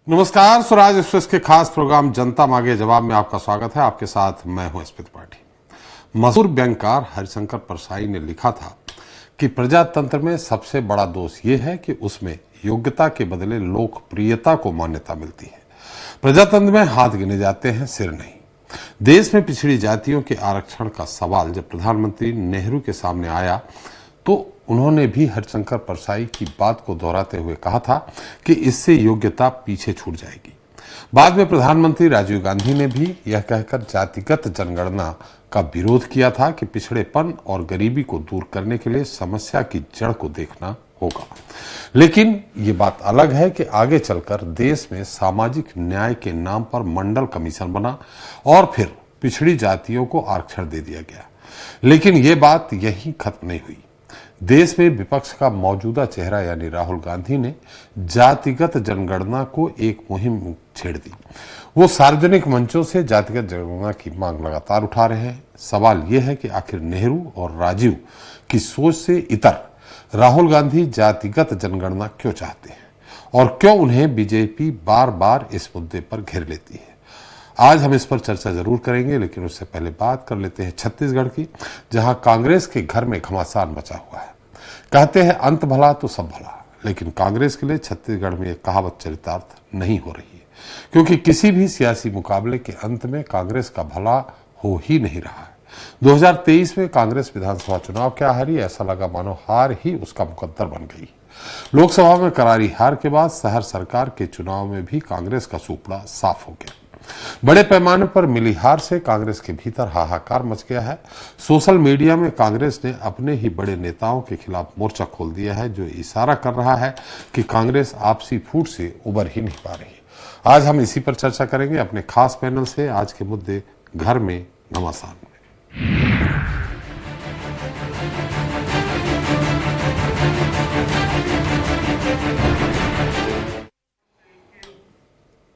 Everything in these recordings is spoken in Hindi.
नमस्कार, स्वराज एक्सप्रेस के खास प्रोग्राम जनता मांगे जवाब में आपका स्वागत है। आपके साथ मैं हूं स्मित त्रिपाठी। मशहूर बैंकर हरिशंकर परसाई ने लिखा था कि प्रजातंत्र में सबसे बड़ा दोष यह है कि उसमें योग्यता के बदले लोकप्रियता को मान्यता मिलती है। प्रजातंत्र में हाथ गिने जाते हैं, सिर नहीं। देश में पिछड़ी जातियों के आरक्षण का सवाल जब प्रधानमंत्री नेहरू के सामने आया तो उन्होंने भी हरिशंकर परसाई की बात को दोहराते हुए कहा था कि इससे योग्यता पीछे छूट जाएगी। बाद में प्रधानमंत्री राजीव गांधी ने भी यह कहकर जातिगत जनगणना का विरोध किया था कि पिछड़ेपन और गरीबी को दूर करने के लिए समस्या की जड़ को देखना होगा। लेकिन ये बात अलग है कि आगे चलकर देश में सामाजिक न्याय के नाम पर मंडल कमीशन बना और फिर पिछड़ी जातियों को आरक्षण दे दिया गया। लेकिन ये बात यहीं खत्म नहीं हुई। देश में विपक्ष का मौजूदा चेहरा यानी राहुल गांधी ने जातिगत जनगणना को एक मुहिम छेड़ दी। वो सार्वजनिक मंचों से जातिगत जनगणना की मांग लगातार उठा रहे हैं। सवाल यह है कि आखिर नेहरू और राजीव की सोच से इतर राहुल गांधी जातिगत जनगणना क्यों चाहते हैं और क्यों उन्हें बीजेपी बार बार इस मुद्दे पर घेर लेती है। आज हम इस पर चर्चा जरूर करेंगे, लेकिन उससे पहले बात कर लेते हैं छत्तीसगढ़ की, जहां कांग्रेस के घर में घमासान मचा हुआ है। कहते हैं अंत भला तो सब भला, लेकिन कांग्रेस के लिए छत्तीसगढ़ में एक कहावत चरितार्थ नहीं हो रही है, क्योंकि किसी भी सियासी मुकाबले के अंत में कांग्रेस का भला हो ही नहीं रहा है। 2023 में कांग्रेस विधानसभा चुनाव क्या हारी, ऐसा लगा मानो हार ही उसका मुकद्दर बन गई। लोकसभा में करारी हार के बाद शहर सरकार के चुनाव में भी कांग्रेस का सुपड़ा साफ हो गया। बड़े पैमाने पर मिली हार से कांग्रेस के भीतर हाहाकार मच गया है। सोशल मीडिया में कांग्रेस ने अपने ही बड़े नेताओं के खिलाफ मोर्चा खोल दिया है, जो इशारा कर रहा है कि कांग्रेस आपसी फूट से उबर ही नहीं पा रही। आज हम इसी पर चर्चा करेंगे अपने खास पैनल से। आज के मुद्दे घर में घमासान में।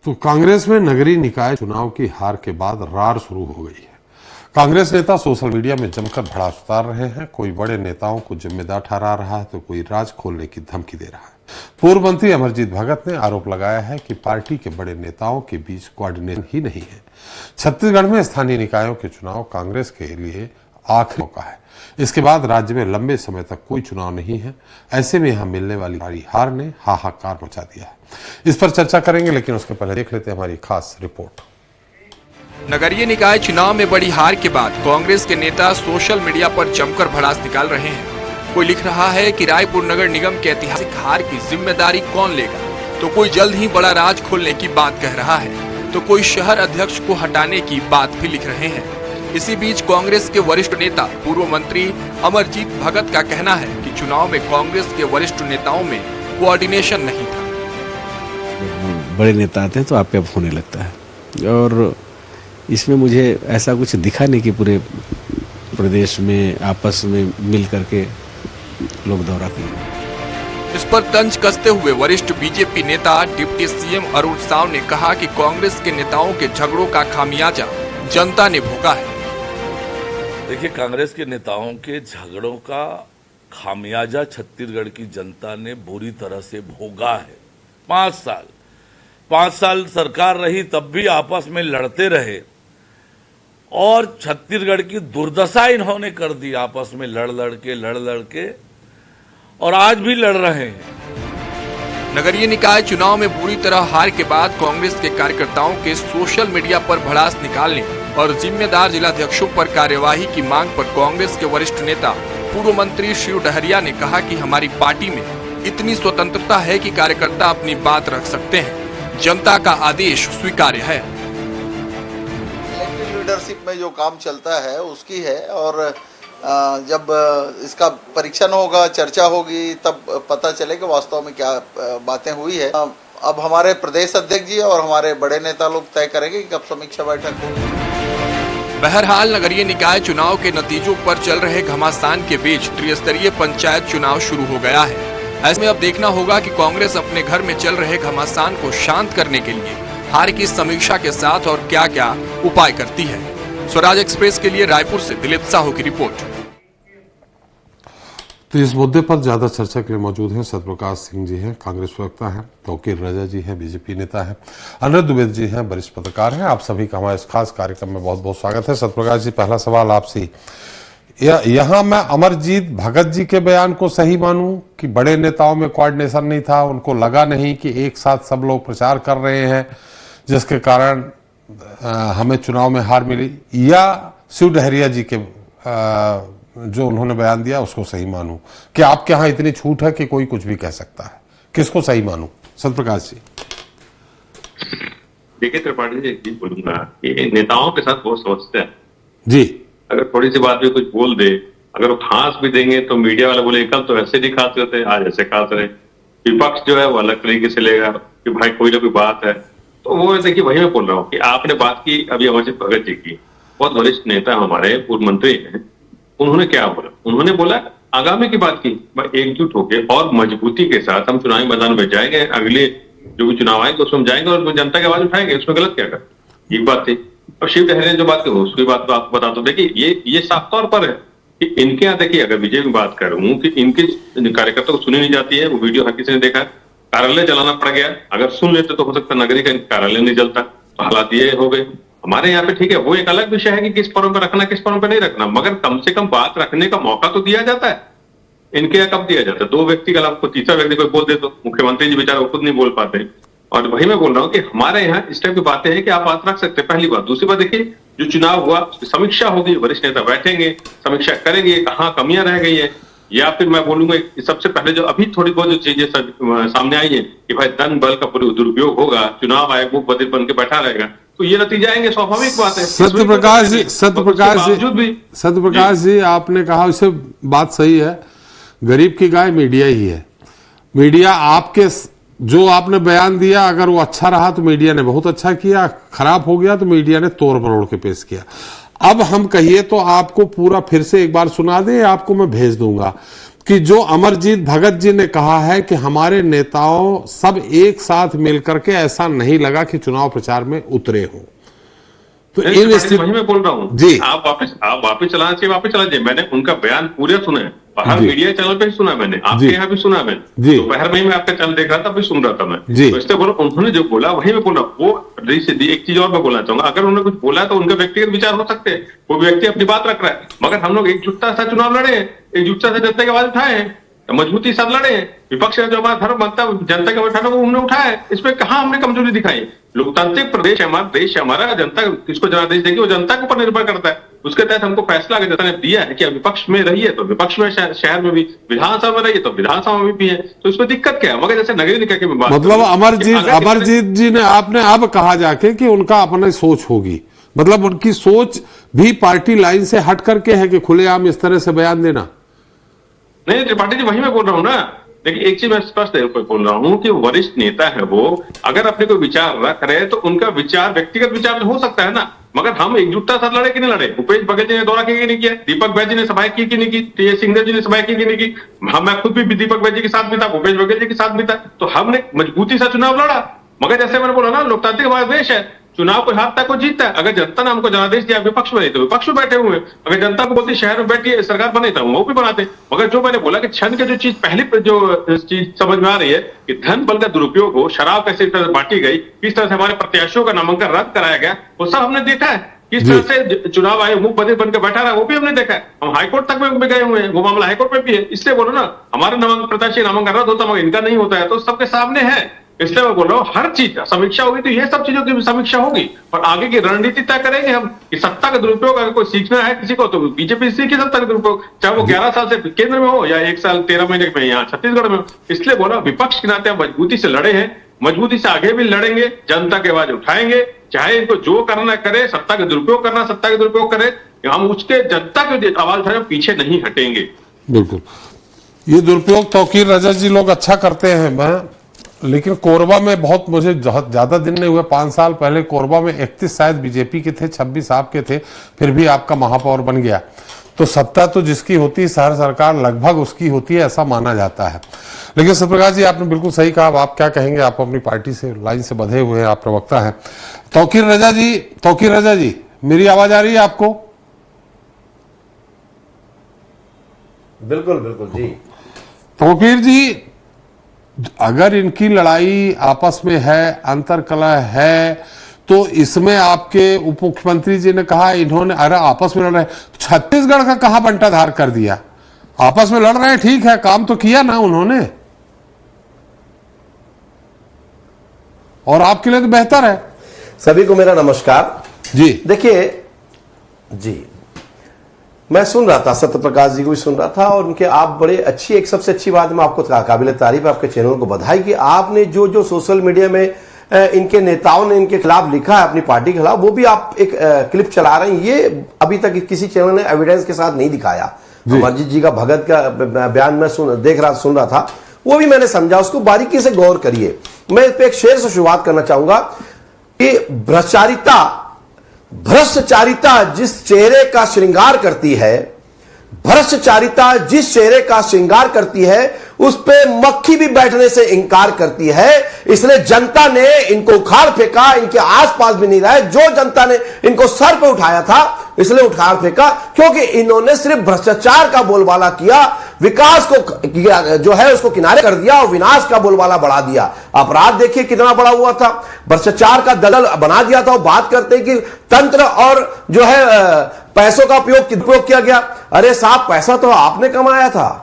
तो कांग्रेस में नगरीय निकाय चुनाव की हार के बाद रार शुरू हो गई है। कांग्रेस नेता सोशल मीडिया में जमकर भड़ास उतार रहे हैं। कोई बड़े नेताओं को जिम्मेदार ठहरा रहा है तो कोई राज खोलने की धमकी दे रहा है। पूर्व मंत्री अमरजीत भगत ने आरोप लगाया है कि पार्टी के बड़े नेताओं के बीच कोऑर्डिनेशन ही नहीं है। छत्तीसगढ़ में स्थानीय निकायों के चुनाव कांग्रेस के लिए आखिरी मौका है। इसके बाद राज्य में लंबे समय तक कोई चुनाव नहीं है। ऐसे में यहां मिलने वाली हार ने हाहाकार मचा दिया है। इस पर चर्चा करेंगे, लेकिन उसके पहले देख लेते हैं हमारी खास रिपोर्ट। नगरीय निकाय चुनाव में बड़ी हार के बाद कांग्रेस के नेता सोशल मीडिया पर जमकर भड़ास निकाल रहे हैं। कोई लिख रहा है कि रायपुर नगर निगम के ऐतिहासिक हार की जिम्मेदारी कौन लेगा, तो कोई जल्द ही बड़ा राज खोलने की बात कह रहा है, तो कोई शहर अध्यक्ष को हटाने की बात भी लिख रहे हैं। इसी बीच कांग्रेस के वरिष्ठ नेता पूर्व मंत्री अमरजीत भगत का कहना है कि चुनाव में कांग्रेस के वरिष्ठ नेताओं में कोऑर्डिनेशन नहीं था। बड़े नेता आते हैं तो आपके आप होने लगता है, और इसमें मुझे ऐसा कुछ दिखा नहीं कि पूरे प्रदेश में आपस में मिल करके लोग दौरा किए। इस पर तंज कसते हुए वरिष्ठ बीजेपी नेता डिप्टी सीएम अरुण साव ने कहा कि कांग्रेस के नेताओं के झगड़ों का खामियाजा जनता ने भोगा है। देखिए, कांग्रेस के नेताओं के झगड़ों का खामियाजा छत्तीसगढ़ की जनता ने बुरी तरह से भोगा है। 5 साल सरकार रही, तब भी आपस में लड़ते रहे और छत्तीसगढ़ की दुर्दशा इन्होंने कर दी। आपस में लड़ लड़ के और आज भी लड़ रहे हैं। नगरीय निकाय चुनाव में बुरी तरह हार के बाद कांग्रेस के कार्यकर्ताओं के सोशल मीडिया पर भड़ास निकालने और जिम्मेदार जिलाध्यक्षों पर कार्यवाही की मांग पर कांग्रेस के वरिष्ठ नेता पूर्व मंत्री शिव डहरिया ने कहा कि हमारी पार्टी में इतनी स्वतंत्रता है कि कार्यकर्ता अपनी बात रख सकते हैं। जनता का आदेश स्वीकार्य है। लीडरशिप में जो काम चलता है उसकी है, और जब इसका परीक्षण होगा, चर्चा होगी, तब पता चलेगा वास्तव में क्या बातें हुई है। अब हमारे प्रदेश अध्यक्ष जी और हमारे बड़े नेता लोग तय करेंगे कि कब समीक्षा बैठक होगी। बहरहाल नगरीय निकाय चुनाव के नतीजों पर चल रहे घमासान के बीच त्रिस्तरीय पंचायत चुनाव शुरू हो गया है। ऐसे में अब देखना होगा कि कांग्रेस अपने घर में चल रहे घमासान को शांत करने के लिए हार की समीक्षा के साथ और क्या क्या उपाय करती है। स्वराज एक्सप्रेस के लिए रायपुर से दिलीप साहू की रिपोर्ट। तो इस मुद्दे पर ज्यादा चर्चा के लिए मौजूद हैं सत्यप्रकाश सिंह जी हैं, कांग्रेस प्रवक्ता हैं, तौकीर रजा जी हैं, बीजेपी नेता हैं, अनिरुद्ध द्विवेदी जी हैं, वरिष्ठ पत्रकार हैं। आप सभी का हमारे इस खास कार्यक्रम में बहुत बहुत स्वागत है। सत्यप्रकाश जी, पहला सवाल आपसे, यहाँ मैं अमरजीत भगत जी के बयान को सही मानूं कि बड़े नेताओं में कोऑर्डिनेशन नहीं था, उनको लगा नहीं कि एक साथ सब लोग प्रचार कर रहे हैं जिसके कारण हमें चुनाव में हार मिली, या शिव डहरिया जी के जो उन्होंने बयान दिया उसको सही मानूं? कि आपके यहाँ इतनी छूट है कि कोई कुछ भी कह सकता है, किसको सही मानूं? सत्यप्रकाश जी। देखिए त्रिपाठी जी, एक चीज बोलूंगा कि नेताओं के साथ बहुत समझते हैं जी। अगर थोड़ी सी बात भी कुछ बोल दे, अगर वो खांस भी देंगे तो मीडिया वाले बोले कल तो ऐसे नहीं खांस रहे थे, आज ऐसे खांस रहे। विपक्ष जो है वो अलग तरीके से लेगा कि भाई कोई ना कोई बात है। तो वो देखिए, वही मैं बोल रहा हूँ कि आपने बात की अभी अमरजीत भगत जी की, बहुत वरिष्ठ नेता हमारे, पूर्व मंत्री हैं। उन्होंने क्या बोला? उन्होंने बोला आगामी की बात की, एकजुट होकर और मजबूती के साथ हम चुनावी मैदान में जाएंगे, अगले जो भी चुनाव आएंगे उसमें जाएंगे और जनता की आवाज उठाएंगे। उसमें गलत क्या कर, एक बात थी। और शिव डहरिया ने जो बात की उसकी बात तो आपको बता दो। देखिए ये साफ तौर पर है कि इनके यहाँ, देखिए अगर बीजेपी की बात करूं कि इनके कार्यकर्ता को सुनी नहीं जाती है, वो वीडियो हर किसी ने देखा, कार्यालय जलाना पड़ गया। अगर सुन लेते तो हो सकता नगरी का कार्यालय नहीं जलता। तो हालात ये हो गए हमारे यहाँ पे। ठीक है, वो एक अलग विषय है कि किस फोरम पर रखना, किस फोरम पर नहीं रखना, मगर कम से कम बात रखने का मौका तो दिया जाता है। इनके यहाँ कब दिया जाता है? दो व्यक्ति के अलावा तीसरा व्यक्ति कोई बोल दे तो मुख्यमंत्री जी बेचारे वो खुद नहीं बोल पाते। और वही मैं बोल रहा हूँ कि हमारे यहाँ इस टाइप की बातें हैं कि आप बात रख सकते हैं, पहली बात। दूसरी बात, देखिए जो चुनाव हुआ उसकी समीक्षा होगी, वरिष्ठ नेता बैठेंगे, समीक्षा करेंगे कहाँ कमियां रह गई है, या फिर मैं बोलूंगा सबसे पहले जो अभी थोड़ी बहुत जो चीजें सामने आई है कि भाई धन बल का दुरुपयोग होगा, चुनाव आयोग वो बदल बन के बैठा रहेगा, तो ये नतीजा आएंगे, स्वाभाविक बात है। सत्यप्रकाश जी, आपने कहा उससे बात सही है, गरीब की गाय मीडिया ही है। मीडिया आपके जो आपने बयान दिया, अगर वो अच्छा रहा तो मीडिया ने बहुत अच्छा किया, खराब हो गया तो मीडिया ने तोड़ मरोड़ के पेश किया। अब हम कहिए तो आपको पूरा फिर से एक बार सुना दें, आपको मैं भेज दूंगा कि जो अमरजीत भगत जी ने कहा है कि हमारे नेताओं सब एक साथ मिलकर के ऐसा नहीं लगा कि चुनाव प्रचार में उतरे हों। तो इन स्थिति वही मैं बोल रहा हूँ जी। आप वापस चलाना चाहिए, वापस चला चाहिए। मैंने उनका बयान पूरे सुना है, हर मीडिया चैनल पे ही सुना मैंने, आपके यहाँ भी सुना मैंने। दोपहर में ही मैं आपका चैनल देख रहा था, अभी सुन रहा था मैं। तो इससे बोलो, उन्होंने जो बोला वही मैं बोल रहा हूँ। वो एक चीज और मैं बोलना चाहूंगा, अगर उन्होंने कुछ बोला तो उनके व्यक्तिगत विचार हो सकते हैं, वो व्यक्ति अपनी बात रख रहा है, मगर हम लोग एकजुटता से चुनाव लड़े, एकजुटता से जनता की आवाज उठाए, मजबूती साथ लड़े। विपक्ष का जो हमारा धर्म बनता है जनता के उठाना, वो हमने उठाया। इसमें कहा हमने कमजोरी दिखाई? लोकतांत्रिक प्रदेश है हमारा, देश है हमारा, जनता किसको जनादेश देगी वो जनता के ऊपर निर्भर करता है। उसके तहत हमको फैसला जनता ने दिया है कि विपक्ष में रहिए तो विपक्ष में, शहर में भी, विधानसभा में रहिए तो विधानसभा में भी है। तो इसमें दिक्कत क्या है? मगर जैसे नगरीय निकाय की बात, मतलब अमरजीत जी ने आपने अब कहा जाके कि उनका अपनी सोच होगी, मतलब उनकी सोच भी पार्टी लाइन से हट करके है कि खुलेआम इस तरह से बयान देना? नहीं त्रिपाठी जी, वही मैं बोल रहा हूँ ना। देखिए एक चीज मैं स्पष्ट बोल रहा हूँ कि वरिष्ठ नेता है वो, अगर अपने कोई विचार रख रहे तो उनका विचार व्यक्तिगत विचार हो सकता है ना, मगर हम एकजुटता साथ लड़े कि नहीं लड़े? भूपेश बघेल जी ने दौरा की नहीं किया, दीपक बैज जी ने सभाएं की कि नहीं की, टी.एस. सिंहदेव जी ने सभाएं की कि नहीं की, मैं खुद भी दीपक बैज जी के साथ भी था, भूपेश बघेल जी के साथ भी था। तो हमने मजबूती से चुनाव लड़ा। मगर जैसे मैंने बोला ना, लोकतांत्रिक हमारा देश है, चुनाव कोई हारता है कोई जीतता है। अगर जनता ने हमको जनादेश दिया विपक्ष में, नहीं तो विपक्ष में बैठे हुए। अगर जनता को बोलती शहर में बैठिए सरकार बने तो वो भी बनाते। मगर जो मैंने बोला कि क्षण के जो चीज पहली जो चीज समझ में आ रही है कि धन बल का दुरुपयोग हो, शराब कैसे तरह बांटी गई, किस तरह से हमारे प्रत्याशियों का नामांकन रद्द कराया गया, वो सब हमने देखा है। किस तरह से चुनाव आयोग मुख बधिर बनकर बैठा रहा है, वो भी हमने देखा है। हम हाईकोर्ट तक में गए हुए हैं, वो मामला हाईकोर्ट में भी है। इसलिए बोलो ना, हमारे प्रत्याशी नामांकन रद्द होता मगर इनका नहीं होता है, तो सबके सामने है। इसलिए मैं बोल रहा हूँ हर चीज समीक्षा होगी तो ये सब चीजों की समीक्षा होगी और आगे की रणनीति तय करेंगे हम कि सत्ता का दुरुपयोग अगर कोई सीखना है किसी को तो बीजेपी सीखी सत्ता का दुरुपयोग, चाहे वो 11 साल से केंद्र में हो या 1 साल 13 महीने में यहाँ छत्तीसगढ़ में हो। इसलिए बोला विपक्ष के नाते मजबूती से लड़े हैं, मजबूती से आगे भी लड़ेंगे, जनता की आवाज उठाएंगे, चाहे इनको जो करना करे, सत्ता का दुरुपयोग करना सत्ता का दुरुपयोग करे, हम उसके जनता की आवाज उठाए पीछे नहीं हटेंगे। बिल्कुल, ये दुरुपयोग तौकीर रजा जी लोग अच्छा करते हैं। लेकिन कोरबा में बहुत, मुझे ज्यादा दिन नहीं हुए, 5 साल पहले कोरबा में 31 शायद बीजेपी के थे, 26 आपके थे, फिर भी आपका महापौर बन गया। तो सत्ता तो जिसकी होती है, शहर सरकार लगभग उसकी होती है, ऐसा माना जाता है। लेकिन सत्यप्रकाश जी आपने बिल्कुल सही कहा। अब आप क्या कहेंगे? आप अपनी पार्टी से लाइन से बंधे हुए हैं, आप प्रवक्ता हैं। तौकीर रजा जी मेरी आवाज आ रही है आपको? बिल्कुल बिल्कुल जी। तौकीर जी, अगर इनकी लड़ाई आपस में है, अंतर्कलह है, तो इसमें आपके उप मुख्यमंत्री जी ने कहा इन्होंने अरे आपस में लड़ रहे, छत्तीसगढ़ का कहां बंटाधार कर दिया? आपस में लड़ रहे हैं, ठीक है, काम तो किया ना उन्होंने, और आपके लिए तो बेहतर है। सभी को मेरा नमस्कार जी। देखिए जी, मैं सुन रहा था, सत्य प्रकाश जी को भी सुन रहा था, और उनके आप बड़े अच्छी, एक सबसे अच्छी बात मैं आपको काबिल तारीफ, आपके चैनल को बधाई कि आपने जो जो सोशल मीडिया में इनके नेताओं ने इनके खिलाफ लिखा है, अपनी पार्टी के खिलाफ, वो भी आप एक क्लिप चला रहे हैं। ये अभी तक किसी चैनल ने एविडेंस के साथ नहीं दिखाया। अमरजीत जी का भगत का बयान मैं सुन रहा था, वो भी मैंने समझा, उसको बारीकी से गौर करिए। मैं इस पे एक शेर से शुरुआत करना चाहूंगा कि भ्रष्टाचारिता जिस चेहरे का श्रृंगार करती है, भ्रष्टाचारिता जिस चेहरे का श्रृंगार करती है, उस पे मक्खी भी बैठने से इनकार करती है। इसलिए जनता ने इनको उखाड़ फेंका, इनके आसपास भी नहीं रहे। जो जनता ने इनको सर पे उठाया था, इसलिए उखाड़ फेंका क्योंकि इन्होंने सिर्फ भ्रष्टाचार का बोलबाला किया, विकास को जो है उसको किनारे कर दिया और विनाश का बोलबाला बढ़ा दिया। अपराध देखिए कितना बड़ा हुआ था, भ्रष्टाचार का दलदल बना दिया था। बात करते हैं कि तंत्र और जो है पैसों का उपयोग किया गया। अरे साहब, पैसा तो आपने कमाया था,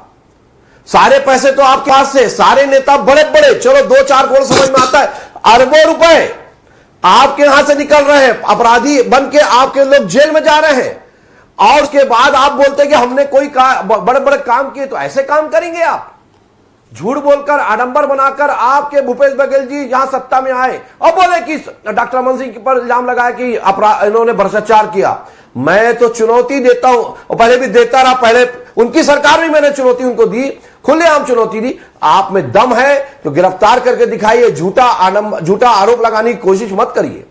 सारे पैसे तो आपके पास से, सारे नेता बड़े बड़े, चलो 2-4 करोड़ समझ में आता है, अरबों रुपए आपके यहां से निकल रहे हैं, अपराधी बन के आपके लोग जेल में जा रहे हैं, और उसके बाद आप बोलते हैं कि हमने कोई बड़े बड़े काम किए। तो ऐसे काम करेंगे आप? झूठ बोलकर, आडंबर बनाकर आपके भूपेश बघेल जी यहां सत्ता में आए और बोले कि डॉक्टर रमन सिंह पर इल्जाम लगाया कि इन्होंने भ्रष्टाचार किया। मैं तो चुनौती देता हूं, और पहले भी देता रहा, पहले उनकी सरकार में मैंने चुनौती उनको दी, खुलेआम चुनौती दी। आप में दम है तो गिरफ्तार करके दिखाइए, झूठा आरोप लगाने की कोशिश मत करिए।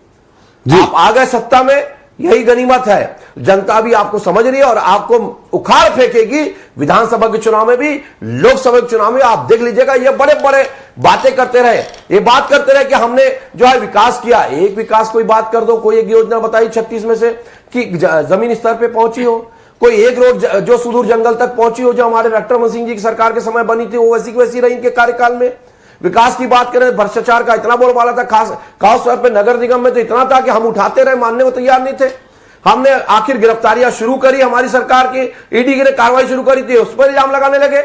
आप आ गए सत्ता में, यही गनीमत है। जनता भी आपको समझ रही है और आपको उखाड़ फेंकेगी। विधानसभा के चुनाव में भी, लोकसभा के चुनाव में आप देख लीजिएगा। ये बड़े बड़े बातें करते रहे, ये बात करते रहे कि हमने जो है विकास किया। एक विकास कोई बात कर दो, कोई एक योजना बताई 36 में से कि जमीन स्तर पे पहुंची हो, कोई एक रोड जो सुदूर जंगल तक पहुंची हो, जो हमारे डॉक्टर रमन सिंह जी की सरकार के समय बनी थी, वो वैसी की वैसी रही इनके कार्यकाल में। विकास की बात करें, भ्रष्टाचार का इतना बोलबाला था, खास तौर पर नगर निगम में तो इतना था कि हम उठाते रहे, मानने को तैयार नहीं थे। हमने आखिर गिरफ्तारियां शुरू करी, हमारी सरकार की ईडी ने कार्रवाई शुरू करी थी, उस पर इल्जाम लगाने लगे।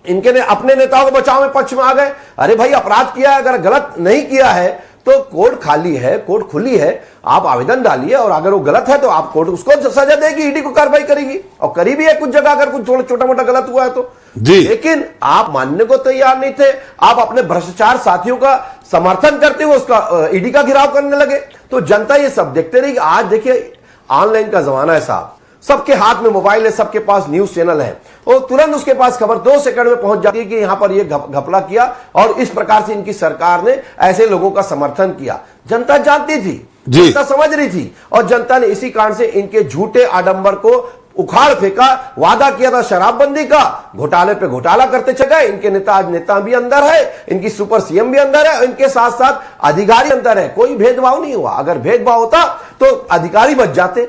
इनके ने अपने नेताओं को बचाव में पक्ष में आ गए। अरे भाई, अपराध किया है, अगर गलत नहीं किया है तो कोर्ट खाली है, कोर्ट खुली है, आप आवेदन डालिए, और अगर वो गलत है तो आप कोर्ट उसको सजा देगी, ईडी को कार्रवाई करेगी, और करी भी है कुछ जगह अगर कुछ थोड़ा छोटा मोटा गलत हुआ है तो जी। लेकिन आप मानने को तैयार नहीं थे, आप अपने भ्रष्टाचार साथियों का समर्थन करते हुए उसका ईडी का घेराव करने लगे। तो जनता ये सब देखते रही। आज देखिए, ऑनलाइन का जमाना है साहब, सबके हाथ में मोबाइल है, सबके पास न्यूज चैनल है, और तुरंत उसके पास खबर 2 सेकंड में पहुंच जाती है कि यहां पर यह घपला किया, और इस प्रकार से इनकी सरकार ने ऐसे लोगों का समर्थन किया। जनता जानती थी, जनता समझ रही थी, और जनता ने इसी कारण से इनके झूठे आडंबर को उखाड़ फेंका। वादा किया था शराबबंदी का, घोटाले पे घोटाला करते चले। इनके नेता भी अंदर है, इनकी सुपर सीएम भी अंदर है, इनके साथ साथ अधिकारी अंदर है। कोई भेदभाव नहीं हुआ। अगर भेदभाव होता तो अधिकारी बच जाते,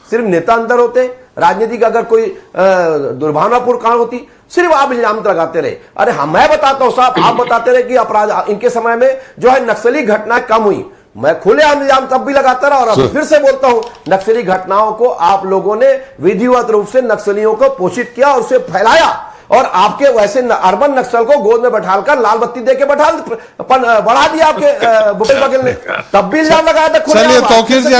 सिर्फ नेता अंदर होते। राजनीति का अगर कोई दुर्भावनापूर्ण कारण होती, सिर्फ आप इल्जाम लगाते रहे। अरे मैं बताता हूं साहब, आप बताते रहे कि अपराध इनके समय में जो है नक्सली घटनाएं कम हुई। मैं खुलेआम इल्जाम तब भी लगाता रहा, और अब फिर से बोलता हूं, नक्सली घटनाओं को आप लोगों ने विधिवत रूप से नक्सलियों को पोषित किया और उसे फैलाया, और आपके वैसे अर्बन नक्सल को गोद में बैठाकर लाल बत्ती देके बढ़ा दिया आपके भूपेश बघेल ने, तब भी इल्जाम लगाया था। चलिए तौकीर जी,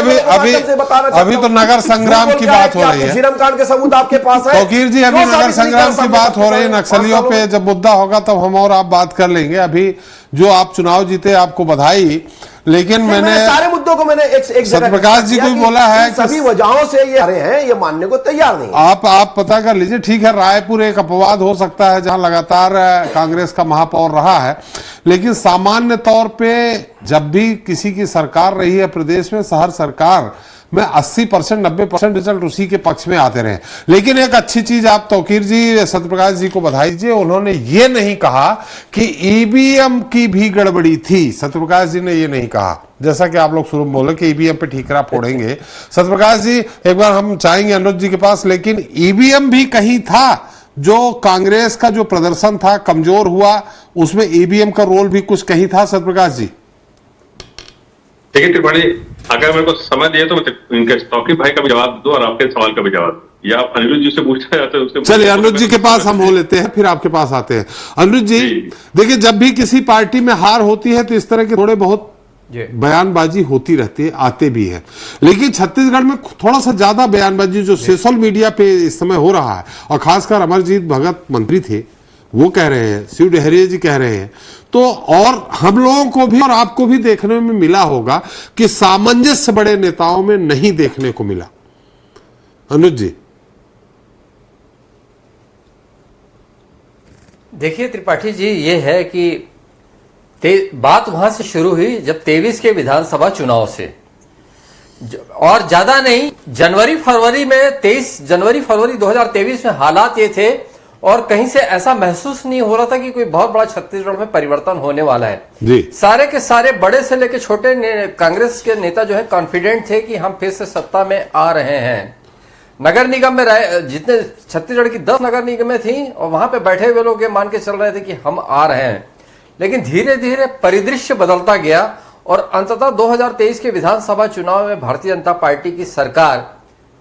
अभी तो नगर संग्राम की बात हो रही है, श्रीराम कांड के सबूत आपके पास है। तौकीर जी, अभी नगर संग्राम की बात हो रही है, नक्सलियों पे जब मुद्दा होगा तब हम और आप बात कर लेंगे। अभी जो आप चुनाव जीते, आपको बधाई, लेकिन मैंने सारे मुद्दों को मैंने एक सत्यप्रकाश जी को भी बोला है कि सभी वजहों से ये हरे हैं, ये मानने को तैयार नहीं। आप पता कर लीजिए। ठीक है, रायपुर एक अपवाद हो सकता है जहां लगातार कांग्रेस का महापौर रहा है, लेकिन सामान्य तौर पे जब भी किसी की सरकार रही है प्रदेश में, हर सरकार में 80% 90% रिजल्ट उसी के पक्ष में आते रहे। लेकिन एक अच्छी चीज आप तौकीर जी, सत्यप्रकाश जी को बधाई दीजिए, उन्होंने ये नहीं कहा कि ईवीएम की भी गड़बड़ी थी। सत्यप्रकाश जी ने ये नहीं कहा, जैसा कि आप लोग शुरू में बोले कि ईवीएम पे ठीकरा फोड़ेंगे। सत्यप्रकाश जी, एक बार हम चाहेंगे अनुज जी के पास, लेकिन ईवीएम भी कहीं था जो कांग्रेस का जो प्रदर्शन था कमजोर हुआ, उसमें ईवीएम का रोल भी कुछ कहीं था सत्यप्रकाश जी? देखिए त्रिपाठी, अगर मेरे को समय दिए तो मैं इनके तौकीर भाई का भी जवाब दूं और आपके सवाल का भी जवाब दूं, या आप अनिरुद्ध जी से पूछना चाहते हैं उससे? चलिए अनिरुद्ध जी के पास हम हो लेते हैं, फिर आपके पास आते हैं। अनिरुद्ध जी, देखिए जब भी किसी पार्टी में हार होती है तो इस तरह के थोड़े बहुत बयानबाजी होती रहती है, आते भी है, लेकिन छत्तीसगढ़ में थोड़ा सा ज्यादा बयानबाजी जो सोशल मीडिया पे इस समय हो रहा है, और खासकर अमरजीत भगत मंत्री थे वो कह रहे हैं, शिव डहरिया जी कह रहे हैं, तो और हम लोगों को भी और आपको भी देखने में मिला होगा कि सामंजस्य बड़े नेताओं में नहीं देखने को मिला। अनुज जी, देखिए त्रिपाठी जी, ये है कि बात वहां से शुरू हुई जब 23 के विधानसभा चुनाव से, और ज्यादा नहीं, जनवरी फरवरी 2023 में हालात ये थे और कहीं से ऐसा महसूस नहीं हो रहा था कि कोई बहुत बड़ा छत्तीसगढ़ में परिवर्तन होने वाला है जी। सारे के सारे बड़े से लेकर छोटे कांग्रेस के नेता जो है कॉन्फिडेंट थे कि हम फिर से सत्ता में आ रहे हैं। नगर निगम में जितने छत्तीसगढ़ की 10 नगर निगमें थी और वहां पे बैठे हुए लोग ये मान के चल रहे थे कि हम आ रहे हैं, लेकिन धीरे धीरे परिदृश्य बदलता गया और अंततः 2023 के विधानसभा चुनाव में भारतीय जनता पार्टी की सरकार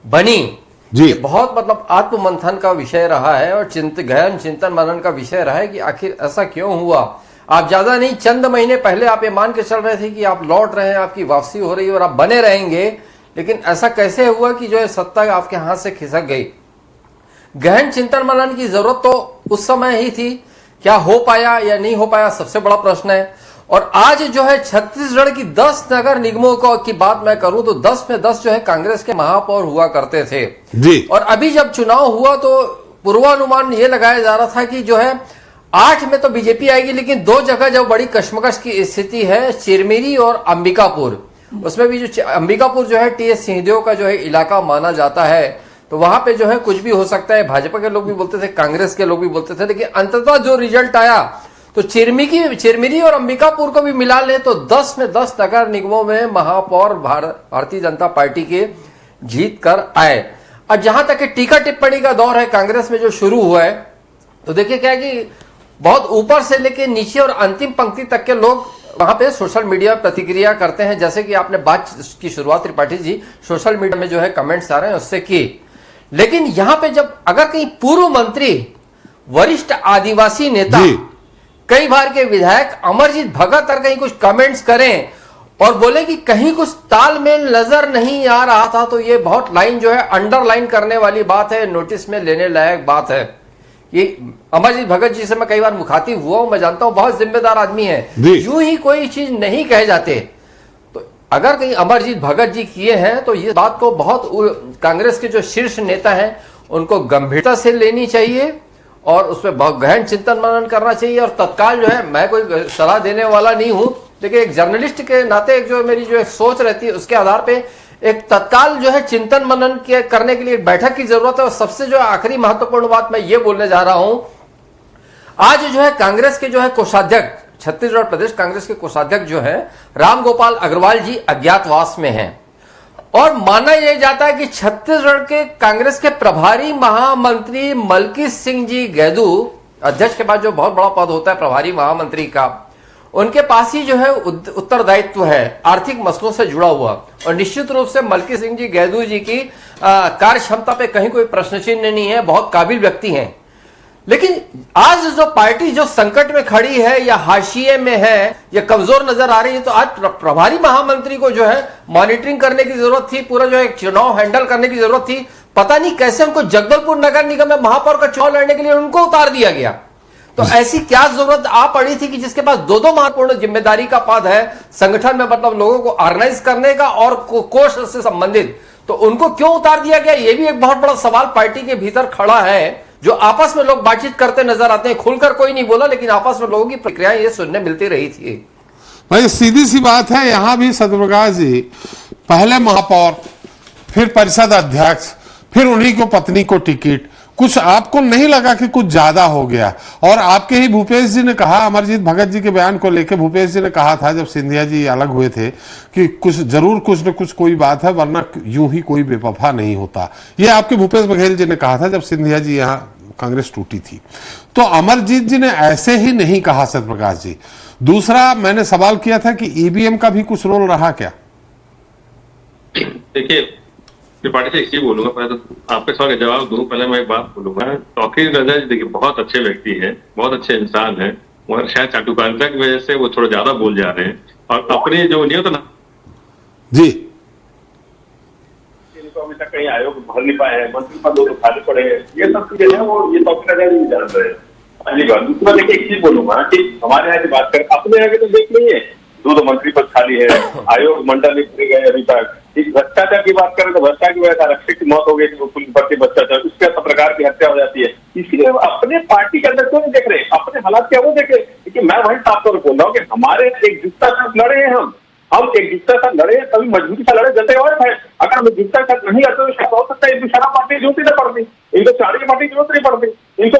बनी जी। बहुत मतलब आत्ममंथन का विषय रहा है और गहन चिंतन मनन का विषय रहा है कि आखिर ऐसा क्यों हुआ। आप ज्यादा नहीं, चंद महीने पहले आप ये मान के चल रहे थे कि आप लौट रहे हैं, आपकी वापसी हो रही है और आप बने रहेंगे, लेकिन ऐसा कैसे हुआ कि जो है सत्ता आपके हाथ से खिसक गई। गहन चिंतन मनन की जरूरत तो उस समय ही थी, क्या हो पाया या नहीं हो पाया सबसे बड़ा प्रश्न है। और आज जो है छत्तीसगढ़ की 10 नगर निगमों की बात मैं करूं तो 10 में 10 जो है कांग्रेस के महापौर हुआ करते थे जी। और अभी जब चुनाव हुआ तो पूर्वानुमान ये लगाया जा रहा था कि जो है 8 में तो बीजेपी आएगी, लेकिन 2 जगह जो बड़ी कश्मकश की स्थिति है, चिरमिरी और अंबिकापुर, उसमें भी जो अंबिकापुर जो है टीएस सिंहदेव का जो है इलाका माना जाता है, तो वहां पे जो है कुछ भी हो सकता है। भाजपा के लोग भी बोलते थे, कांग्रेस के लोग भी बोलते थे, लेकिन अंततः जो रिजल्ट आया तो चिरमिरी और अंबिकापुर को भी मिला ले तो 10 में 10 नगर निगमों में महापौर भारतीय जनता पार्टी के जीत कर आए। और जहां तक टीका टिप्पणी का दौर है कांग्रेस में जो शुरू हुआ है, तो देखिए क्या है कि बहुत ऊपर से लेके नीचे और अंतिम पंक्ति तक के लोग वहां पे सोशल मीडिया प्रतिक्रिया करते हैं। जैसे कि आपने बात की शुरुआत त्रिपाठी जी सोशल मीडिया में जो है कमेंट्स आ रहे हैं उससे की, लेकिन यहां पे जब अगर कहीं पूर्व मंत्री, वरिष्ठ आदिवासी नेता, कई बार के विधायक अमरजीत भगत अगर कहीं कुछ कमेंट्स करें और बोले कि कहीं कुछ तालमेल नजर नहीं आ रहा था, तो ये बहुत लाइन जो है अंडरलाइन करने वाली बात है, नोटिस में लेने लायक बात है। ये अमरजीत भगत जी से मैं कई बार मुखातिब हुआ हूं, मैं जानता हूं बहुत जिम्मेदार आदमी है, यूं ही कोई चीज नहीं कहे जाते। तो अगर कहीं अमरजीत भगत जी किए हैं तो ये बात को बहुत कांग्रेस के जो शीर्ष नेता हैं उनको गंभीरता से लेनी चाहिए और उसमें बहुत गहन चिंतन मनन करना चाहिए। और तत्काल जो है, मैं कोई सलाह देने वाला नहीं हूं, लेकिन एक जर्नलिस्ट के नाते जो मेरी जो एक सोच रहती है उसके आधार पे एक तत्काल जो है चिंतन मनन करने के लिए एक बैठक की जरूरत है। और सबसे जो आखिरी महत्वपूर्ण बात मैं ये बोलने जा रहा हूं, आज जो है कांग्रेस के जो है कोषाध्यक्ष, छत्तीसगढ़ प्रदेश कांग्रेस के कोषाध्यक्ष जो है रामगोपाल अग्रवाल जी अज्ञातवास में हैं और माना यह जाता है कि छत्तीसगढ़ के कांग्रेस के प्रभारी महामंत्री मलकी सिंह जी गैदू, अध्यक्ष के बाद जो बहुत बड़ा पद होता है प्रभारी महामंत्री का, उनके पास ही जो है उत्तरदायित्व है आर्थिक मसलों से जुड़ा हुआ। और निश्चित रूप से मलकी सिंह जी गैदू जी की कार्य क्षमता पे कहीं कोई प्रश्न चिन्ह नहीं है, बहुत काबिल व्यक्ति हैं। लेकिन आज जो पार्टी जो संकट में खड़ी है या हाशिए में है या कमजोर नजर आ रही है, तो आज प्रभारी महामंत्री को जो है मॉनिटरिंग करने की जरूरत थी, पूरा जो है चुनाव हैंडल करने की जरूरत थी। पता नहीं कैसे उनको जगदलपुर नगर निगम में महापौर का चुनाव लड़ने के लिए उनको उतार दिया गया। तो ऐसी क्या जरूरत आ पड़ी थी कि जिसके पास 2 महत्वपूर्ण जिम्मेदारी का पद है संगठन में, मतलब लोगों को ऑर्गेनाइज करने का और कोष से संबंधित, तो उनको क्यों उतार दिया गया? ये भी एक बहुत बड़ा सवाल पार्टी के भीतर खड़ा है, जो आपस में लोग बातचीत करते नजर आते हैं। खुलकर कोई नहीं बोला, लेकिन आपस में लोगों की प्रक्रियाएं ये सुनने मिलती रही थी। भाई सीधी सी बात है, यहां भी सत्यप्रकाश जी पहले महापौर, फिर परिषद अध्यक्ष, फिर उन्हीं को पत्नी को टिकट, कुछ आपको नहीं लगा कि कुछ ज्यादा हो गया? और आपके ही भूपेश जी ने कहा, अमरजीत भगत जी के बयान को लेकर भूपेश जी ने कहा था जब सिंधिया जी अलग हुए थे कि कुछ जरूर कुछ न कुछ कोई बात है, वरना यूं ही कोई बेवफा नहीं होता। ये आपके भूपेश बघेल जी ने कहा था जब सिंधिया जी यहाँ कांग्रेस टूटी थी। तो अमरजीत जी ने ऐसे ही नहीं कहा सत्यप्रकाश जी। दूसरा मैंने सवाल किया था कि ईवीएम का भी कुछ रोल रहा क्या? देखिए, त्रिपाठी से इसी बोलूंगा, पहले तो आपके सवाल का जवाब दूं, पहले मैं एक बात बोलूंगा। तौकीर रजा जी देखिए बहुत अच्छे व्यक्ति हैं, बहुत अच्छे इंसान हैं, मगर शायद चाटुकारिता की वजह से वो थोड़ा ज्यादा बोल जा रहे हैं और अपने जो नहीं होता ना जी, इनको अभी तक कहीं आयोग भर नहीं पाए हैं, मंत्री पद तो खाली पड़े हैं, ये सब चीजें हैं वो ये तौकीर रजा जी जान रहे हैं। पहली बात। दूसरा देखिए एक चीज बोलूंगा कि हमारे यहाँ की बात करें, अपने यहाँ के तो देख नहीं है, दो मंत्री पद खाली है, आयोग मंडल नहीं करे गए अभी तक। भ्रष्टाचार की बात करें तो भ्रष्टाचार की वजह से आरक्षक की मौत हो गई थी, बढ़ती भ्रष्टाचार, उसके प्रकार की हत्या हो जाती है। इसलिए अपने पार्टी के अंदर क्यों नहीं देख रहे, अपने हालात क्या वो देखे। क्योंकि मैं वही साफ तौर पर बोल रहा हूँ कि हमारे एक जुटता साथ लड़े हैं, हम एक जुटता साथ लड़े हैं, कभी मजबूरी से लड़े, जैसे और है। अगर हम जुटता साथ नहीं लड़ते तो शायद हो सकता है इनको शराब पार्टी की जरूरत नहीं पड़ती, इनको साड़ी की पार्टी की जरूरत नहीं पड़ती, इनको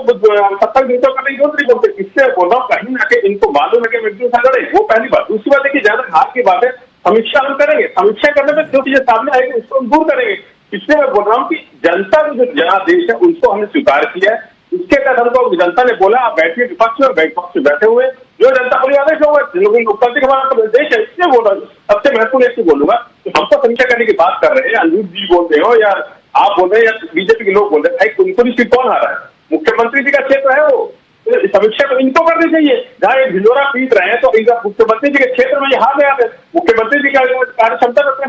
70 दिन करने की जरूरत नहीं पड़ती। इससे बोल रहा हूँ कहीं ना कहीं इनको मालूम है कि हम एक दूसरे से लड़े, वो पहली बात। दूसरी बात देखिए, जहां तक हार की बात है, समीक्षा हम करेंगे, समीक्षा करने में जो चीजें सामने आएगी उसको हम दूर करेंगे। इसलिए मैं बोल रहा हूँ कि जनता में जो जनादेश है उनको हमने स्वीकार किया है। इसके तहत हमको जनता ने बोला आप बैठिए विपक्ष में, विपक्ष में बैठे हुए, जो जनता को आदेश होगा, लोकतांत्रिक हमारा देश है। इसलिए बोल रहा हूँ, सबसे महत्वपूर्ण एक बोलूंगा कि हम तो समीक्षा करने की बात कर रहे हैं, अनिरुद्ध जी बोल रहे हो या आप बोल रहे हैं या बीजेपी के लोग बोल रहे हैं, भाई उनको भी सीट कौन आ रहा है? मुख्यमंत्री जी का क्षेत्र है वो, समीक्षा तो इनको करनी चाहिए। जहाँ एक भिजोरा पीट रहे हैं तो मुख्यमंत्री जी के क्षेत्र में ये हार गया है, मुख्यमंत्री जी का कार्य क्षमता लगा,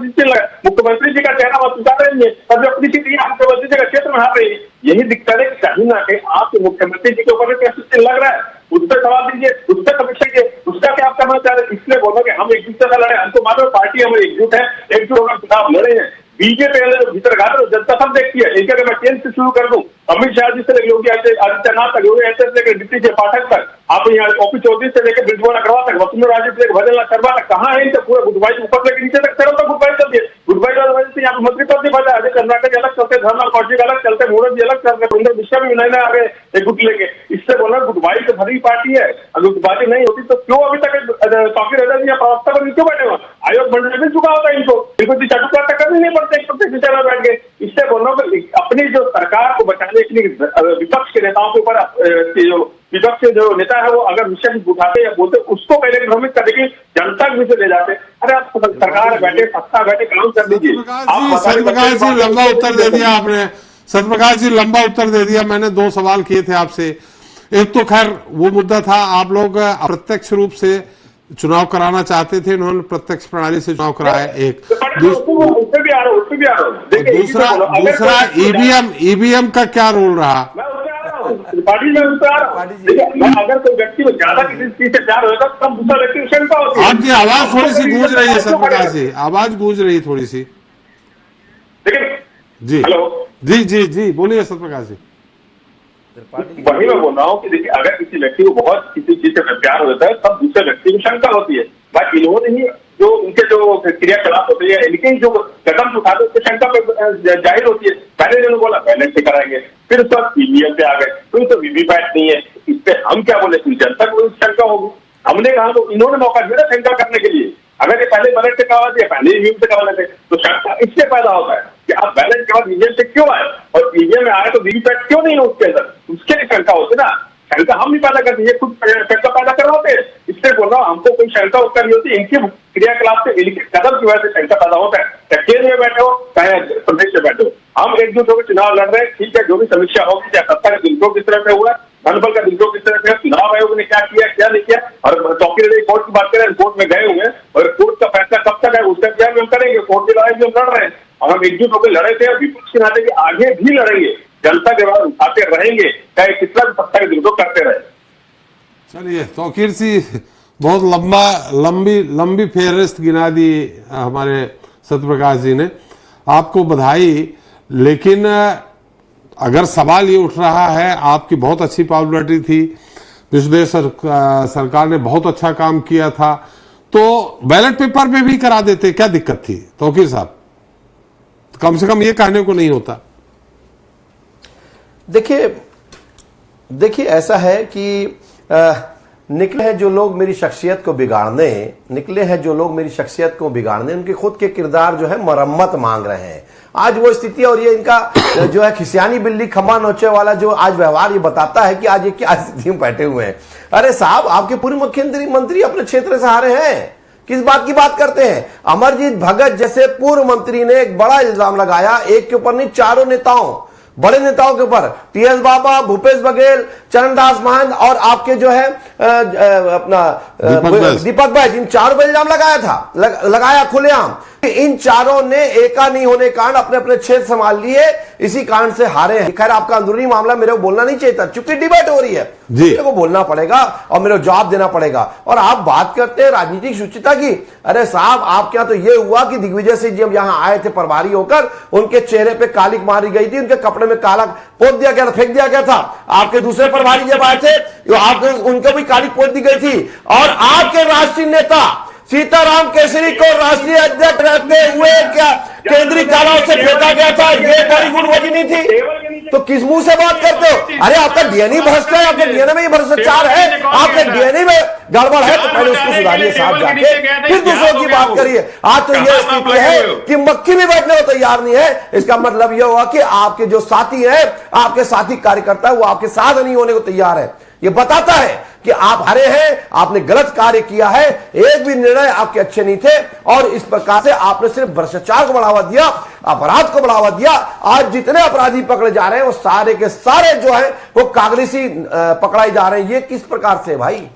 मुख्यमंत्री जी का चेहरा आप उतार रही है, तब अपनी सीट मुख्यमंत्री जी का क्षेत्र में हार रही है। यही दिक्कत है कि कहीं ना कहीं आपके मुख्यमंत्री जी के ऊपर प्रश्न लग रहा है, उस पर सवाल दीजिए, उस पर समीक्षा कीजिए, उसका क्या आप करना चाह रहे हैं। इसलिए बोलो कि हम एक दूसरे से लड़े, हमको मालूम पार्टी हमारी एकजुट है, एकजुट होकर चुनाव लड़े हैं। बीजेपी जो भीतर घाट जनता सब देखती है। एक अगर मैं केंद्र से शुरू कर दूं, अमित शाह जी से लेकर योगी आदित्यनाथ तक, योगी आदित्यनाथ से लेकर डिप्टी पाठक तक, आप यहाँ ओपी चौधरी से लेकर ब्रिजवाड़ा अग्रवाल तक, वसुंधरा राजे से लेकर भजन शर्मा तक, कहाँ है इनसे पूरे गुटबाजी ऊपर लेकर नीचे तक चलो तो गुटबाजी चलती है। गुटबाजी वाली वजह से यहाँ मंत्री पद नहीं बचा है, कर्नाटक अलग चलते, धर्मलाल कौशिक अलग चलते, मोदी जी अलग चलते, सुंदर मिश्रा भी नए आ गए एक गुट लेके। इससे बोला गुटबाजी तो भरी पार्टी है, अगर गुटबाजी नहीं होती तो क्यों अभी तक तौकीर रजा जी प्रवक्ता पर क्यों बैठे हुआ? आयोग मंडल में चुका होता है इनको चाटुकारिता करनी नहीं पड़ती बैठ गए। इससे बोल रहा हूँ अपनी जो सरकार को बचाने के लिए विपक्ष के नेताओं के ऊपर जो विपक्ष के जो नेता है वो अगर विषय उठाते या बोलते उसको पहले भ्रमित करने की जनता के विषय ले जाते। अरे आप सरकार बैठे, सत्ता बैठे, काम कर लीजिए। सत्यप्रकाश जी लंबा उत्तर दे दिया आपने, सत्यप्रकाश जी लंबा उत्तर दे दिया। मैंने दो सवाल किए थे आपसे। एक तो खैर वो मुद्दा था आप लोग अप्रत्यक्ष रूप से चुनाव कराना चाहते थे, उन्होंने प्रत्यक्ष प्रणाली से चुनाव कराया। एक दूसरा ईवीएम का क्या रोल रहा? पार्टी में अगर कोई व्यक्ति को ज्यादा किसी चीज से प्यार होगा तब दूसरा व्यक्ति शंका होती है। आपकी आवाज थोड़ी सी गूंज रही है सत्यप्रकाश जी, आवाज गूंज रही थोड़ी सी। जी हेलो, जी जी जी बोलिए सत्यप्रकाश जी। वही मैं बोल रहा हूँ कि देखिए अगर किसी व्यक्ति को बहुत किसी चीज से प्यार होता है तब दूसरे व्यक्ति को शंका होती है। बाकी इन्होंने ही जो उनके जो क्रियाकलाप होते हैं, इनके जो कदम उठाते हैं उसकी शंका जाहिर होती है। पहले इन्होंने बोला बैलेट से कराएंगे, फिर उसके बाद ईवीएम पे आ गए, फिर तो वीवीपैट नहीं है। इस पे हम क्या बोले, जनता को शंका होगी। हमने कहा तो इन्होंने मौका दिया शंका करने के लिए। अगर ये पहले बैलेट से करवा दिया, पहले ईवीएम से करवा लेते तो शंका इससे पैदा होता है कि आप बैलेट के बाद ईवीएम से क्यों आए और ईवीएम में आए तो वीवीपैट क्यों नहीं है उसके अंदर, उसके लिए शंका होती है ना। शंका हम नहीं पैदा करते, ये खुद शंका पैदा करवाते हैं। इससे बोल रहा हूँ हमको कोई शंका उत्तर नहीं होती, इनके क्रियाकलाप से, इनके कदम की वजह से शंका पैदा होता है। चाहे केंद्र में बैठे हो चाहे प्रदेश में बैठे हो, हम एकजुट होकर चुनाव लड़ रहे हैं। ठीक है, जो भी समीक्षा होगी, चाहे सत्ता का दुरुपयोग किस तरह से हुआ, धनबल का दुरुपयोग किस तरह से, चुनाव आयोग ने क्या किया क्या नहीं किया, और तौकीर रजा कोर्ट की बात करें, कोर्ट में गए हुए और कोर्ट का फैसला कब तक है उसका इंतजार भी हम करेंगे। कोर्ट की लड़ाई भी हम लड़ रहे हैं और हम एकजुट होकर लड़े थे और विपक्ष के नाते आगे भी लड़ेंगे, जनता के बाद उठाते रहेंगे, चाहे कितना भी सत्ता का दुरुपयोग करते रहे। चलिए, तौकीर सी बहुत लंबी फेहरिस्त गिना दी हमारे सत्यप्रकाश जी ने, आपको बधाई। लेकिन अगर सवाल ये उठ रहा है, आपकी बहुत अच्छी पॉपुलरिटी थी, विश्वदेव सरकार ने बहुत अच्छा काम किया था, तो बैलेट पेपर पे भी करा देते, क्या दिक्कत थी तौकीर साहब? कम से कम ये कहने को नहीं होता। देखिए ऐसा है कि निकले हैं जो लोग मेरी शख्सियत को बिगाड़ने, उनके खुद के किरदार जो है मरम्मत मांग रहे हैं। आज वो स्थिति और ये इनका जो है खिसियानी बिल्ली खम्बा नोचे वाला जो आज व्यवहार ये बताता है कि आज ये क्या स्थिति में बैठे हुए हैं। अरे साहब, आपके पूर्व मुख्यमंत्री अपने क्षेत्र से हारे हैं, किस बात की बात करते हैं? अमरजीत भगत जैसे पूर्व मंत्री ने एक बड़ा इल्जाम लगाया, एक के ऊपर नहीं, चारों नेताओं, बड़े नेताओं के ऊपर, टीएस बाबा, भूपेश बघेल, चरणदास महंत और आपके जो है अपना दीपक बैज, इन चारों पर इल्जाम लगाया था, लगाया खुलेआम। इन चारों ने एका नहीं होने कारण अपने अपने क्षेत्र संभाल लिए, इसी कारण से हारे हैं। खैर, आपका अंदरूनी मामला मेरे को बोलना नहीं चाहिए था, चूंकि डिबेट हो रही है, मेरे को बोलना पड़ेगा और मेरे को जवाब देना पड़ेगा। और आप बात करते हैं राजनीतिक शुचिता की। अरे साहब, आपके यहां तो ये हुआ कि दिग्विजय सिंह जी यहां आए थे प्रभारी होकर, उनके चेहरे पे कालिक मारी गई थी, उनके कपड़े में काला पोत दिया गया था, फेंक दिया गया था। आपके दूसरे प्रभारी जब आए थे, आपके उनको भी कालिक पोत दी गई थी। और आपके राष्ट्रीय नेता सीताराम केसरी को राष्ट्रीय अध्यक्ष रहते हुए क्या केंद्रीय कारावास से फेंका गया था, ये बड़ी गुणवती नहीं थी? तो किस मुंह से बात करते हो? अरे आपका डीएनए भ्रष्ट है, आपके डीएनए में ही भ्रष्टाचार है, आपके डीएनए में गड़बड़ है, तो पहले उसको सुधारिए साहब जाके, फिर दूसरों की बात करिए। आज तो ये स्थिति है कि मक्खी भी बैठने को तैयार नहीं है। इसका मतलब यह हुआ कि आपके जो साथी है, आपके साथी कार्यकर्ता, वो आपके साथ नहीं होने को तैयार है। ये बताता है कि आप हारे हैं, आपने गलत कार्य किया है, एक भी निर्णय आपके अच्छे नहीं थे, और इस प्रकार से आपने सिर्फ भ्रष्टाचार को बढ़ावा दिया, अपराध को बढ़ावा दिया। आज जितने अपराधी पकड़े जा रहे हैं वो सारे के सारे जो है वो कांग्रेसी पकड़ाई जा रहे हैं। ये किस प्रकार से भाई?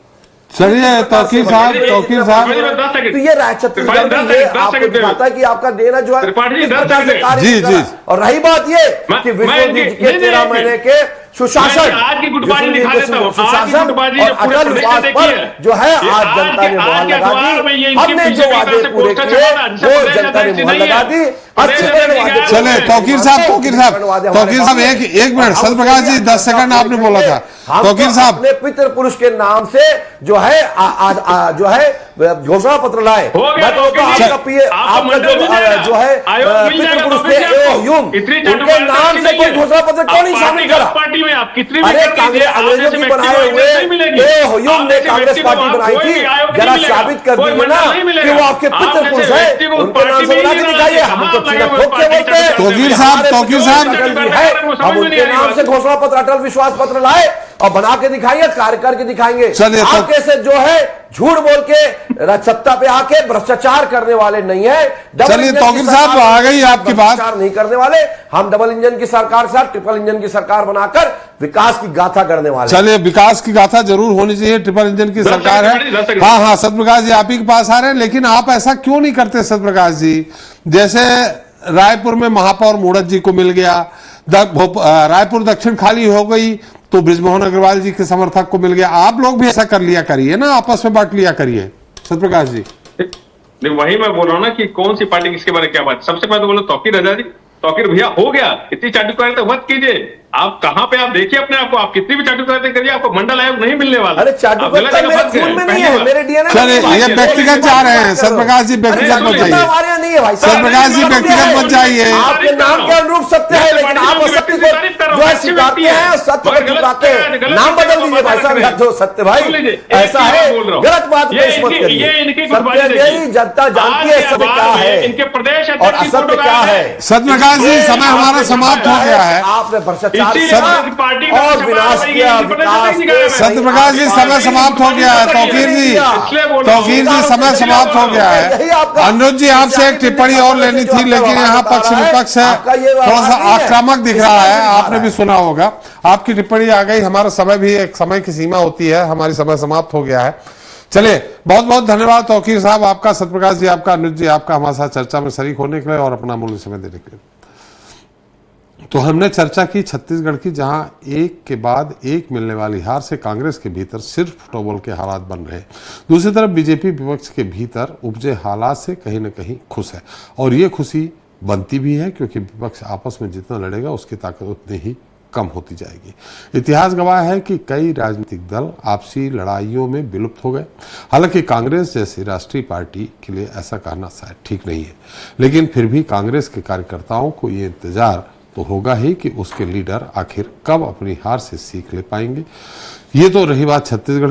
चलिए तौकीर साहब, तो ये छत्तीसगढ़ में ये आपको दिखाता है कि आपका देना जो है जी। और रही बात ये कि विष्णु जी के 13 महीने के सुशासन, सुशासन और अटल विकास पर जो है आज जनता ने मुहर लगा दी। हमने जो वादे पूरे किए वो जनता ने मुहर लगा दी। चले तौकीर साहब, एक मिनट, सत्यप्रकाश जी 10 सेकंड आपने बोला था। तौकीर साहब, अपने पितृ पुरुष के नाम से जो है जो है घोषणा पत्र लाए। मैं तो आपका जो है पितृ पुरुष थे उनके नाम से कोई घोषणा पत्र क्यों नहीं शामिल करा? अरे कांग्रेस अंग्रेजों की बनाए हुए ह्यूम ने कांग्रेस पार्टी बनाई थी, जरा साबित कर दीजिए ना कि वो आपके पितृ पुरुष है, उनके नाम से बना के दिखाइए। हम तो चीना ठोक के बोलते हैं। तौकीर साहब हम उनके नाम से घोषणा पत्र, अटल विश्वास पत्र लाए और बना के दिखाएंगे, कार्य करके दिखाएंगे। आप कैसे जो है झूठ बोल के सत्ता पे आके भ्रष्टाचार करने वाले नहीं है। चलिए तौकीर साहब, आ गई आपकी बात, नहीं करने वाले। हम डबल इंजन की सरकार के साथ ट्रिपल इंजन की सरकार बनाकर विकास की गाथा करने वाले। चलिए, विकास की गाथा जरूर होनी चाहिए, ट्रिपल इंजन की सरकार है। हाँ, सत्यप्रकाश जी आप ही के पास आ रहे हैं, लेकिन आप ऐसा क्यों नहीं करते सत्यप्रकाश जी? जैसे रायपुर में महापौर मूढ़त जी को मिल गया, रायपुर दक्षिण खाली हो गई तो बृजमोहन अग्रवाल जी के समर्थक को मिल गया। आप लोग भी ऐसा कर लिया करिए ना, आपस में बांट लिया करिए। सत्यप्रकाश जी, वही मैं बोल रहा हूँ ना कि कौन सी पार्टी किसके बारे में क्या बात। सबसे पहले तो बोलो तौकीर रजा जी, तौकीर भैया हो गया, इतनी चाटुकारिता मत कीजिए। आप कहां पे आप देखिए अपने आप को, आप कितनी भी चाटुकारिता करिए, आपको मंडल आयोग नहीं मिलने वाला। अरे चाटुकारिता मेरे खून में नहीं है, मेरे डीएनए में चलिए ये व्यक्तिगत जा रहे हैं। सत्यप्रकाश जी व्यक्तिगत मत जाइए, सत्यप्रकाश जी व्यक्तिगत मत जाइए। आपके नाम के अनुरूप सत्य है, लेकिन आप असत्य को जो है स्वीकारते हैं, सत्य को झुकाते हैं। नाम बदल दीजिए भाई साहब, जो सत्य भाई ऐसा है, गलत बात पेश मत करिए। सत्य यही जनता जानती है सत्य क्या है इनके प्रदेश और असत्य क्या है। सत्यप्रकाश जी, समय हमारा समाप्त हो गया है। आपने भ्रष्टाचार और विनाश किया, सत्यप्रकाश जी समय समाप्त हो गया है। तौकीर जी समय समाप्त हो गया है। अनुज जी आपसे एक टिप्पणी और लेनी थी, लेकिन यहाँ पक्ष विपक्ष है, थोड़ा सा आक्रामक दिख रहा है, आपने भी सुना होगा। आपकी टिप्पणी आ गई, हमारा समय भी एक समय की सीमा होती है, हमारी समय समाप्त हो गया है। चलिए, बहुत बहुत धन्यवाद तौकीर साहब आपका, सत्यप्रकाश जी आपका, अनुज जी आपका हमारे साथ चर्चा में शरीक होने के लिए और अपना मूल्य समय देने के लिए। तो हमने चर्चा की छत्तीसगढ़ की, जहां एक के बाद एक मिलने वाली हार से कांग्रेस के भीतर सिर्फ फुटबॉल के हालात बन रहे। दूसरी तरफ बीजेपी विपक्ष के भीतर उपजे हालात से कहीं न कहीं खुश है, और ये खुशी बनती भी है, क्योंकि विपक्ष आपस में जितना लड़ेगा उसकी ताकत उतनी ही कम होती जाएगी। इतिहास गवाह है कि कई राजनीतिक दल आपसी लड़ाइयों में विलुप्त हो गए। हालांकि कांग्रेस जैसी राष्ट्रीय पार्टी के लिए ऐसा कहना शायद ठीक नहीं है, लेकिन फिर भी कांग्रेस के कार्यकर्ताओं को ये इंतजार तो होगा ही कि उसके लीडर आखिर कब अपनी हार से सीख ले पाएंगे। ये तो रही बात छत्तीसगढ़